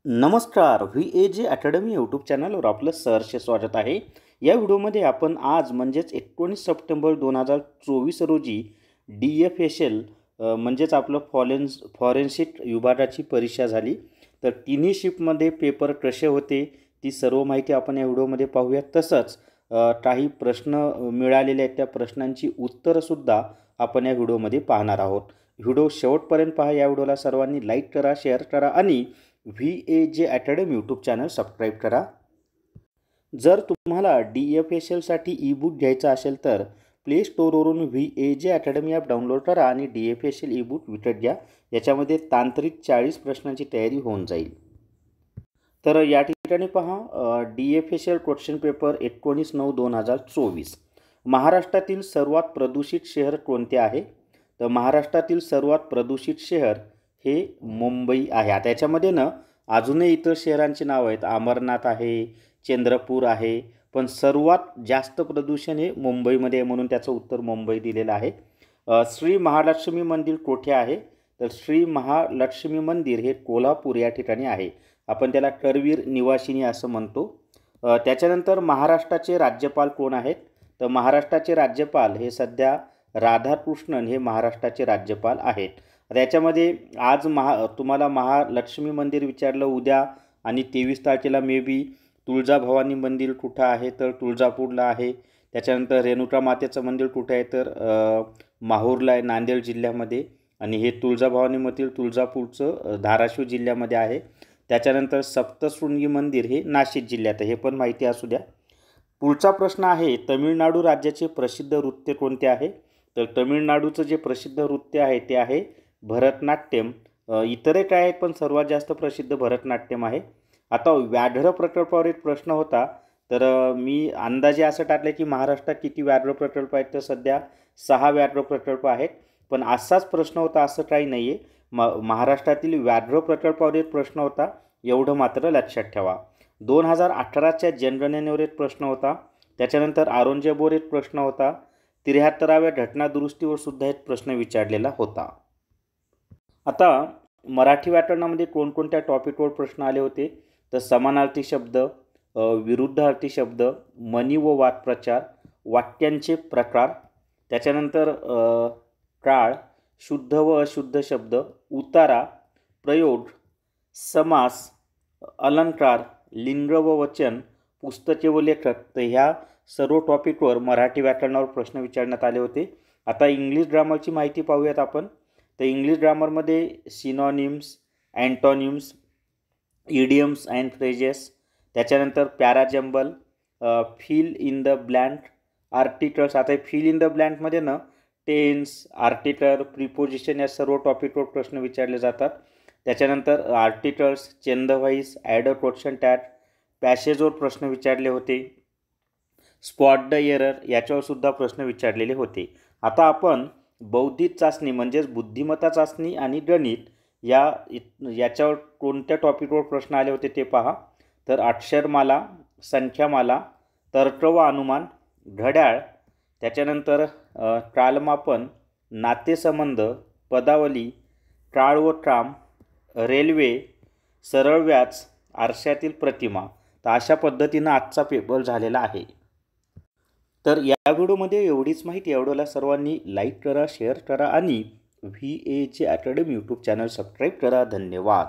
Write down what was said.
नमस्कार. VAJ academy YouTube चॅनलवर आपलं सहर्ष स्वागत आहे. या व्हिडिओमध्ये आपण आज म्हणजेच 19 सप्टेंबर 2024 रोजी DFSL म्हणजेच आपलं फॉरेन्सिक विभागाची परीक्षा झाली. तर तिन्ही शिफ्टमध्ये पेपर कसे होते ती सर्व माहिती आपण या व्हिडिओमध्ये पाहूया. तसंच काही प्रश्न मिळालेले आहेत, त्या प्रश्नांची उत्तरंसुद्धा आपण या व्हिडिओमध्ये पाहणार आहोत. व्हिडिओ शेवटपर्यंत पहा. या व्हिडिओला सर्वांनी लाईक करा, शेअर करा आणि VAJ academy YouTube channel subscribe करा. जर तुम्हाला DFSLसाठी ईबुक घ्यायचा असेल तर प्ले स्टोअरवरून VAJ अकॅडमी ॲप डाउनलोड करा आणि DFSL ईबुक विकत घ्या. याच्यामध्ये तांत्रिक 40 प्रश्नांची तयारी होऊन जाईल. तर या ठिकाणी पहा, DFSL क्वेश्चन पेपर 19/9/2024. महाराष्ट्रातील सर्वात प्रदूषित शहर कोणते आहे? तर महाराष्ट्रातील सर्वात प्रदूषित शहर हे मुंबई आहे. आता याच्यामध्ये अजूनही इतर शहरांची नावं आहेत. अमरनाथ आहे, चंद्रपूर आहे, पण सर्वात जास्त प्रदूषण हे मुंबईमध्ये आहे, म्हणून त्याचं उत्तर मुंबई दिलेलं आहे. श्री महालक्ष्मी मंदिर कोठे आहे? तर श्री महालक्ष्मी मंदिर हे कोल्हापूर या ठिकाणी आहे. आपण त्याला करवीर निवासिनी असं म्हणतो. त्याच्यानंतर महाराष्ट्राचे राज्यपाल कोण आहेत? तर महाराष्ट्राचे राज्यपाल हे सध्या राधाकृष्णन हे महाराष्ट्राचे राज्यपाल आहेत. त्याच्यामध्ये आज तुम्हाला महालक्ष्मी मंदिर विचारलं उद्या, आणि 23 तारखेला मे बी तुळजाभवानी मंदिर कुठं आहे? तर तुळजापूरला आहे. त्याच्यानंतर रेणुका मातेचं मंदिर कुठं आहे? तर माहूरला आहे, नांदेड जिल्ह्यामध्ये. आणि हे तुळजाभवानीमधील तुळजापूरचं धाराशिव जिल्ह्यामध्ये आहे. त्याच्यानंतर सप्तशृंगी मंदिर हे नाशिक जिल्ह्यात आहे. हे पण माहिती असू द्या. पुढचा प्रश्न आहे, तमिळनाडू राज्याचे प्रसिद्ध नृत्य कोणते आहे? तर तमिळनाडूचं जे प्रसिद्ध नृत्य आहे ते आहे भरतनाट्यम. इतरही काय आहेत, पण सर्वात जास्त प्रसिद्ध भरतनाट्यम आहे. आता व्याघ्र प्रकल्पावर एक प्रश्न होता, तर मी अंदाजे असं टाकलं की महाराष्ट्रात किती व्याघ्र प्रकल्प आहेत? तर सध्या 6 व्याघ्र प्रकल्प आहेत. पण असाच प्रश्न होता असं काही नाही आहे. महाराष्ट्रातील व्याघ्र प्रकल्पावर एक प्रश्न होता, एवढं मात्र लक्षात ठेवा. 2018च्या जनगणनेवर एक प्रश्न होता. त्याच्यानंतर औरंगजेबावर एक प्रश्न होता. 73व्या घटनादुरुस्तीवर सुद्धा एक प्रश्न विचारलेला होता. आता मराठी व्याकरणामध्ये कोणकोणत्या टॉपिकवर प्रश्न आले होते? तर समानार्थी शब्द, विरुद्धार्थी शब्द, म्हणी व वाक्प्रचार, वाक्यांचे प्रकार, त्याच्यानंतर काळ, शुद्ध व अशुद्ध शब्द, उतारा, प्रयोग, समास, अलंकार, लिंग व वचन, पुस्तके व लेखक. तर ह्या सर्व टॉपिकवर मराठी व्याकरणावर प्रश्न विचारण्यात आले होते. आता इंग्लिश ग्रामरची माहिती पाहूयात आपण. तर इंग्लिश ग्रामरमध्ये synonyms, antonyms, idioms and phrases, त्याच्यानंतर parajumble, fill in the blank, articles. आता फिल इन द ब्लँकमध्ये टेन्स, आर्टिकल, प्रिपोजिशन या सर्व टॉपिकवर प्रश्न विचारले जातात. त्याच्यानंतर articles, change the voice, add a question tag, पॅसेजवर प्रश्न विचारले होते. स्पॉट द एरर याच्यावर सुद्धा प्रश्न विचारलेले होते. आता आपण बौद्धिक चाचणी म्हणजेच बुद्धिमत्ता चाचणी आणि गणित याच्यावर कोणत्या टॉपिकवर प्रश्न आले होते ते पहा. तर अक्षरमाला, संख्यामाला, तर्क व अनुमान, घड्याळ, त्याच्यानंतर कालमापन, नातेसंबंध, पदावली, काळ व काम, रेल्वे, सरळ व्याज, आरशातील प्रतिमा. तर अशा पद्धतीनं आजचा पेपर झालेला आहे. तर या व्हिडिओमध्ये एवढीच माहिती. या व्हिडिओला सर्वांनी लाईक करा, शेअर करा आणि VAJ academy YouTube channel subscribe करा. धन्यवाद.